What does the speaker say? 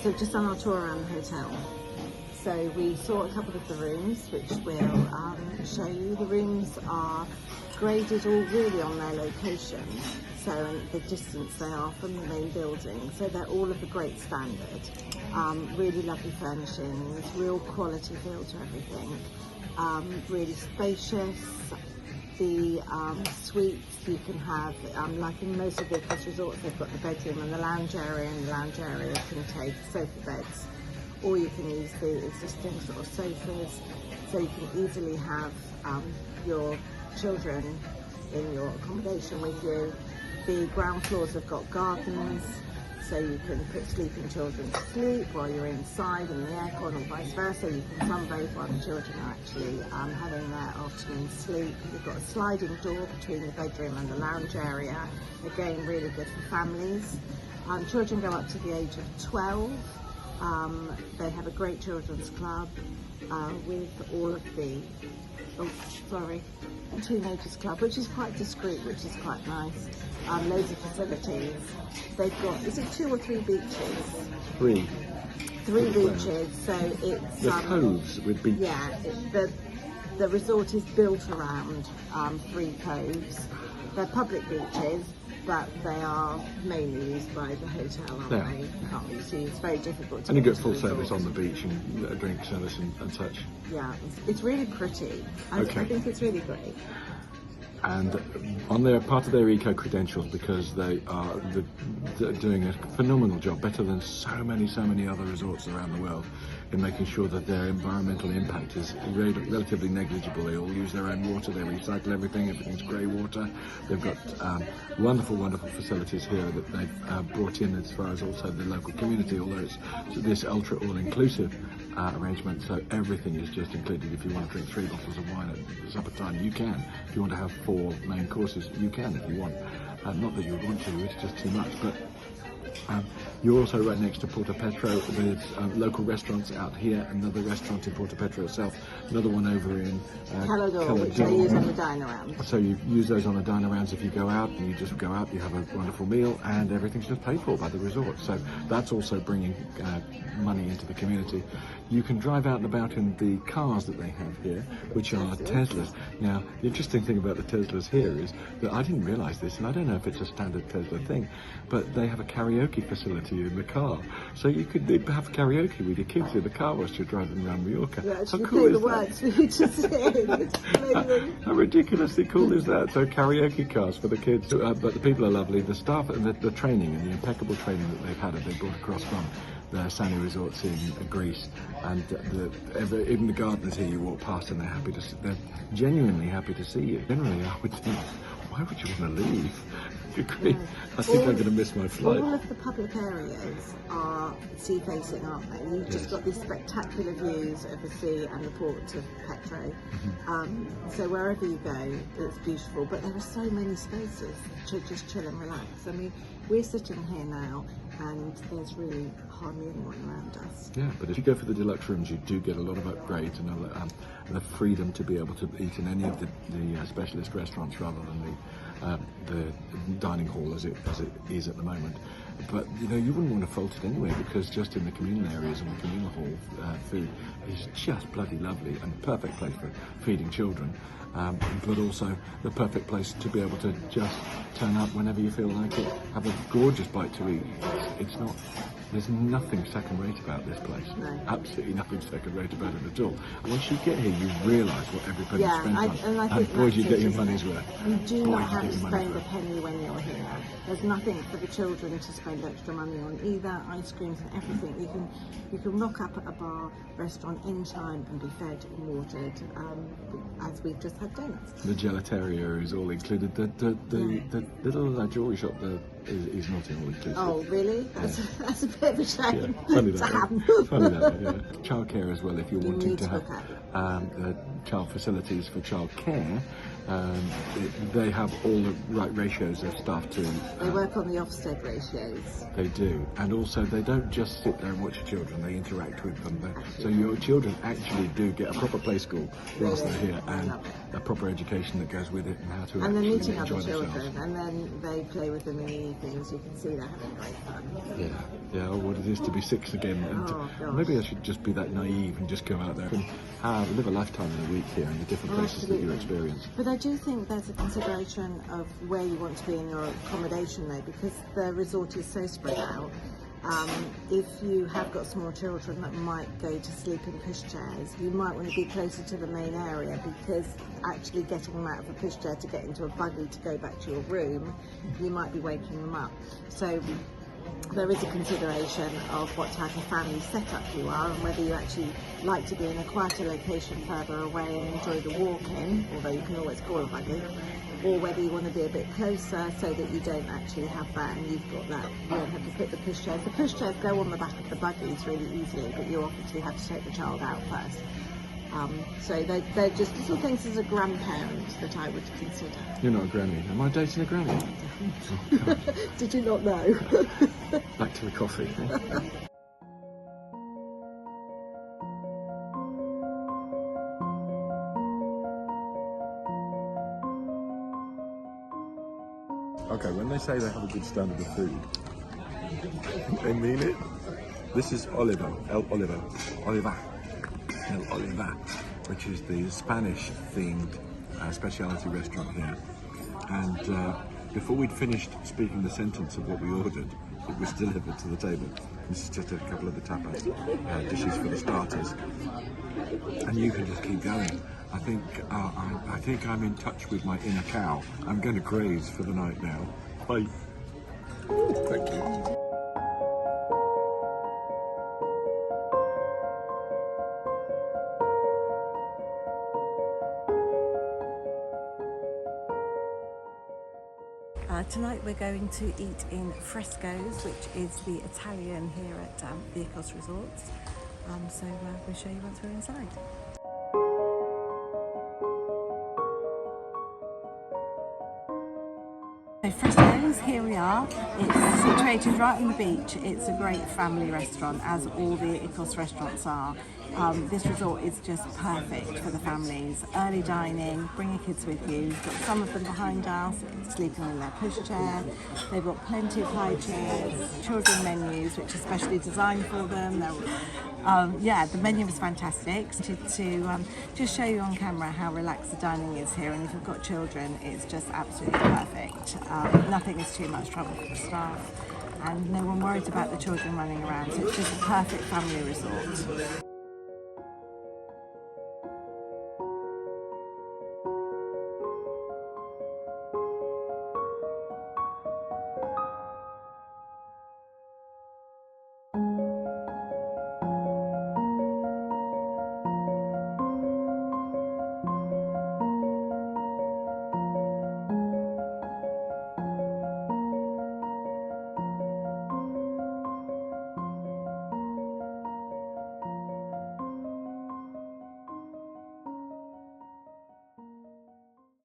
So just done our tour around the hotel. So we saw a couple of the rooms, which we'll show you. The rooms are graded all really on their location, so and the distance they are from the main building. So they're all of a great standard. Really lovely furnishings, real quality feel to everything. Really spacious. The suites you can have, like in most of the Ikos resorts, they've got the bedroom and the lounge area, and the lounge area can take sofa beds, or you can use the existing sort of sofas, so you can easily have your children in your accommodation with you. The ground floors have got gardens, so you can put sleeping children to sleep while you're inside in the aircon, or vice versa. You can sunbathe while the children are actually having their afternoon sleep. You've got a sliding door between the bedroom and the lounge area. Again, really good for families. Children go up to the age of 12. They have a great children's club with all of the, teenagers club, which is quite discreet, which is quite nice. Loads of facilities. They've got, is it 2 or 3 beaches? Three Beaches. So it's the coves with beaches. Yeah, the resort is built around 3 coves. They're public beaches, but they are mainly used by the hotel, aren't they? You can't really see. It's very difficult to And you get to full the service resort. on the beach and drink service and such. Yeah, it's really pretty. I think it's really great. And on their part of their eco credentials, because they are doing a phenomenal job, better than so many other resorts around the world, in making sure that their environmental impact is relatively negligible. They all use their own water, they recycle everything's grey water. They've got wonderful facilities here that they've brought in as far as also the local community, although it's this ultra all-inclusive arrangement, so everything is just included. If you want to drink 3 bottles of wine at supper time, you can. If you want to have 4 main courses, you can if you want. Not that you would want to, it's just too much, but you're also right next to Porto Petro. There's local restaurants out here, another restaurant in Porto Petro itself, another one over in Calidor, which I use on the dine-around. So you use those on the dine-arounds if you go out, and you just go out, you have a wonderful meal, and everything's just paid for by the resort. So that's also bringing money into the community. You can drive out and about in the cars that they have here, which are Teslas. Now, the interesting thing about the Teslas here is that I didn't realise this, and I don't know if it's a standard Tesla thing, but they have a karaoke facility in the car. So you could have karaoke with your kids in the car whilst you're driving around Mallorca. Yeah, How actually cool play is the that? words for you to sing. It's amazing. How ridiculously cool is that? So karaoke cars for the kids, but the people are lovely. The staff and the training and the impeccable training that they've had, that they brought across from the Sani resorts in Greece, and even the gardeners here, you walk past and they're genuinely happy to see you. Generally, I would think, why would you want to leave? Agree. I think I'm going to miss my flight. All of the public areas are sea facing, aren't they? You've just got these spectacular views of the sea and the port of Petro. So wherever you go, it's beautiful, but there are so many spaces to just chill and relax. I mean, we're sitting here now and there's really hardly anyone around us. Yeah, but if you go for the deluxe rooms, you do get a lot of upgrades and the freedom to be able to eat in any of the specialist restaurants rather than the dining hall as it is at the moment. But you know, you wouldn't want to fault it anyway, because just in the communal areas and the communal hall, food is just bloody lovely and perfect place for feeding children. But also the perfect place to be able to just turn up whenever you feel like it, have a gorgeous bite to eat. It's not, there's nothing second rate about this place. No. Absolutely nothing second rate about it at all. Once you get here, you realise what everybody spends on. I think boy, you that's get your it, money's isn't worth. it? You do Boy, not you have get to your money's spend a worth. penny when you're here. There's nothing for the children to spend extra money on either. Ice creams and everything. You can rock up at a bar, restaurant anytime and be fed and watered, as we've just had donuts. The gelateria is all included. The little jewellery shop is not all inclusive. Oh, really? That's a bit of a shame. Yeah, funny that. Damn. Funny that. Yeah. Childcare as well. If you're You wanting need to to have look at child facilities for child care, They have all the right ratios of staff to. They work on the Ofsted ratios. They do, and also they don't just sit there and watch your children; they interact with them. So your children actually do get a proper play school whilst they're here, and a proper education that goes with it, and how to and they're actually meeting enjoy other children, themselves. and then they play with them in the evenings. You can see they're having great fun. Yeah. Oh, what it is to be 6 again. And maybe I should just be that naive and just go out there and live a lifetime in a week here in the different places that you experience. But I do think there's a consideration of where you want to be in your accommodation though, because the resort is so spread out. If you have got small children that might go to sleep in pushchairs, you might want to be closer to the main area, because actually getting them out of a pushchair to get into a buggy to go back to your room, you might be waking them up. So there is a consideration of what type of family setup you are, and whether you actually like to be in a quieter location further away and enjoy the walk-in, although you can always call a buggy, or whether you want to be a bit closer so that you don't actually have that and you've got that, you don't have to put the pushchairs. The pushchairs go on the back of the buggies really easily, but you obviously have to take the child out first. So they're just little things as a grandparent that I would consider. You're not a granny. Am I dating a granny? Oh, God. Did you not know? Back to the coffee. Okay, when they say they have a good standard of food, they mean it. This is El Oliva, which is the Spanish-themed specialty restaurant here. And before we'd finished speaking the sentence of what we ordered, it was delivered to the table. This is just a couple of the tapas dishes for the starters, and you can just keep going. I think I'm in touch with my inner cow. I'm going to graze for the night now. Bye. Oh, thank you. Tonight we're going to eat in Fresco's, which is the Italian here at the Ikos Resorts. So we'll show you once we're inside. So Fresco's, here we are. It's situated right on the beach. It's a great family restaurant, as all the Ikos restaurants are. This resort is just perfect for the families. Early dining, bring your kids with you. We've got some of them behind us, sleeping in their pushchair. They've got plenty of high chairs, children menus, which are specially designed for them. The menu is fantastic. To just show you on camera how relaxed the dining is here, and if you've got children, it's just absolutely perfect. Nothing is too much trouble for the staff, and no one worries about the children running around, so it's just a perfect family resort.